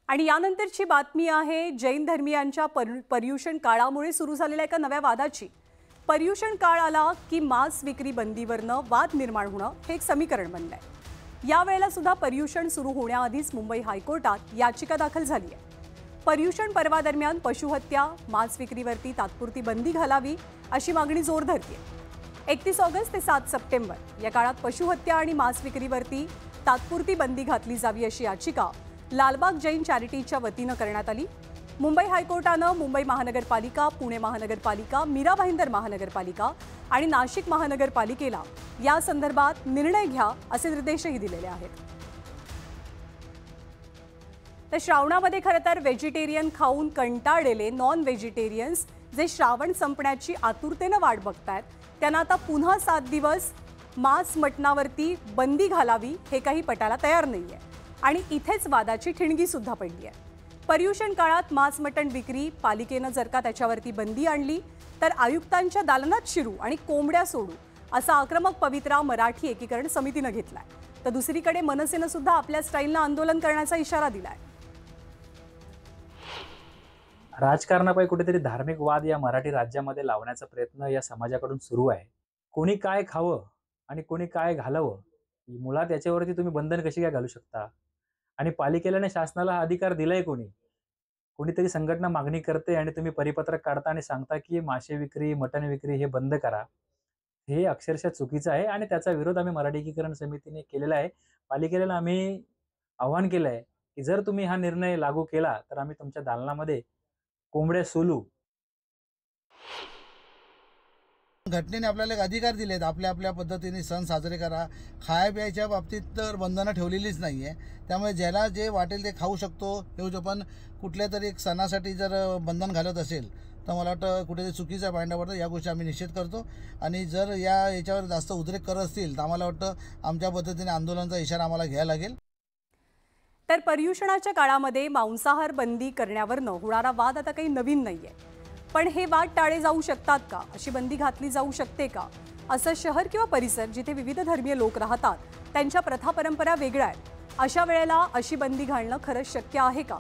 आणि यानंतरची बातमी आहे जैन धर्मीयांच्या पर्युषण काळामुळे सुरू झालेल्या एका नव्या वादाची। पर्युषण काळ आला की मांस विक्री बंदीवरनं वाद निर्माण होणं हे एक समीकरण बनलंय। यावेळेला सुद्धा पर्युषण सुरू होण्याआधीच मुंबई हायकोर्टात याचिका दाखल झाली आहे। पर्युषण पर्वादरम्यान पशुहत्या मांस विक्रीवरती तात्पुरती बंदी घालावी अशी मागणी जोर धरते। 31 ऑगस्ट ते 7 सप्टेंबर या काळात पशुहत्या आणि मांस विक्रीवरती तात्पुरती बंदी घातली जावी अशी याचिका लालबाग जैन चॅरिटीच्या वतीनं करण्यात आली। मुंबई हायकोर्टानं मुंबई महानगरपालिका, पुणे महानगरपालिका, मीरा भाईंदर महानगरपालिका आणि नाशिक महानगरपालिकेला या संदर्भात निर्णय घ्या असे निर्देशही दिलेले आहेत। तर श्रावणामध्ये खरं तर व्हेजिटेरियन खाऊन कंटाळलेले नॉन व्हेजिटेरियन्स जे श्रावण संपण्याची आतुरतेनं वाट बघतायत त्यांना आता पुन्हा 7 दिवस मांस मटणावरती बंदी घालावी हे काही पटायला तयार नाहीये आणि इथेच वादाची ठिणगी सुद्धा पडली आहे। पर्युषण काळात मांस मटण विक्री पालिकेनं जर का त्याच्यावरती बंदी आणली तर आयुक्तांच्या दालनात शिरू आणि कोंबड्या सोडू असा आक्रमक पवित्रा मराठी एकीकरण समितीनं घेतलाय। तर दुसरीकडे मनसेनं सुद्धा आपल्या स्टाईलनं आंदोलन करण्याचा इशारा दिलाय। राजकारणापायी कुठेतरी धार्मिक वाद या मराठी राज्यामध्ये लावण्याचा प्रयत्न या समाजाकडून सुरू आहे। कोणी काय खावं आणि कोणी काय घालावं मुळात याच्यावरती तुम्ही बंधन कशी काय घालू शकता? आणि पालिकेला आणि शासनाला हा अधिकार दिलाय कोणी? कोणीतरी संघटना मागणी करते आणि तुम्ही परिपत्रक काढता आणि सांगता की मासे विक्री मटण विक्री हे बंद करा। हे अक्षरशः चुकीचं आहे आणि त्याचा विरोध आम्ही मराठी एकीकरण समितीने केलेला आहे। पालिकेला आम्ही आव्हान केलंय की जर तुम्ही हा निर्णय लागू केला तर आम्ही तुमच्या दालनामध्ये कोंबड्या सोलू। घटनेने आपल्याला एक अधिकार दिलेत, आपल्या आपल्या पद्धतीने सण साजरे करा। खाया प्यायच्या बाबतीत तर बंधनं ठेवलेलीच नाही आहे, त्यामुळे ज्याला जे वाटेल ते खाऊ शकतो। हे जो पण कुठल्या तरी एक सणासाठी जर बंधन घालत असेल तर मला वाटतं कुठेतरी चुकीचा पायंडा पडतो। या गोष्टी आम्ही निषेध करतो आणि जर याच्यावर जास्त उद्रेक करत असतील तर आम्हाला वाटतं आमच्या पद्धतीने आंदोलनाचा इशारा आम्हाला घ्यायला लागेल। तर पर्युषणाच्या काळामध्ये मांसाहार बंदी करण्यावरनं होणारा वाद आता काही नवीन नाहीये, पण हे वाद टाळे जाऊ शकतात का? अशी बंदी घातली जाऊ शकते का? असं शहर किंवा परिसर जिथे विविध धर्मीय लोक राहतात त्यांच्या प्रथा परंपरा वेगळ्या आहेत, अशा वेळेला अशी बंदी घालणं खरंच शक्य आहे का?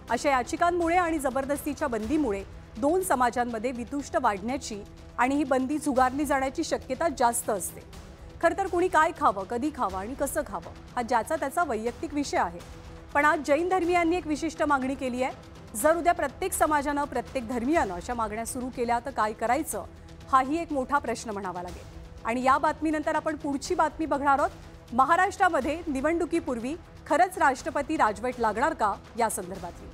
अशा याचिकांमुळे आणि जबरदस्तीच्या बंदीमुळे दोन समाजांमध्ये वितुष्ट वाढण्याची आणि ही बंदी झुगारली जाण्याची शक्यता जास्त असते। खरं तर कुणी काय खावं, कधी खावं आणि कसं खावं हा ज्याचा त्याचा वैयक्तिक विषय आहे, पण आज जैन धर्मीयांनी एक विशिष्ट मागणी केली आहे। जर उद्या प्रत्येक समाजानं प्रत्येक धर्मीयानं अशा मागण्या सुरू केल्या तर काय करायचं हाही एक मोठा प्रश्न म्हणावा लागेल। आणि या बातमीनंतर आपण पुढची बातमी बघणार आहोत। महाराष्ट्रामध्ये निवडणुकीपूर्वी खरंच राष्ट्रपती राजवट लागणार का या संदर्भातली।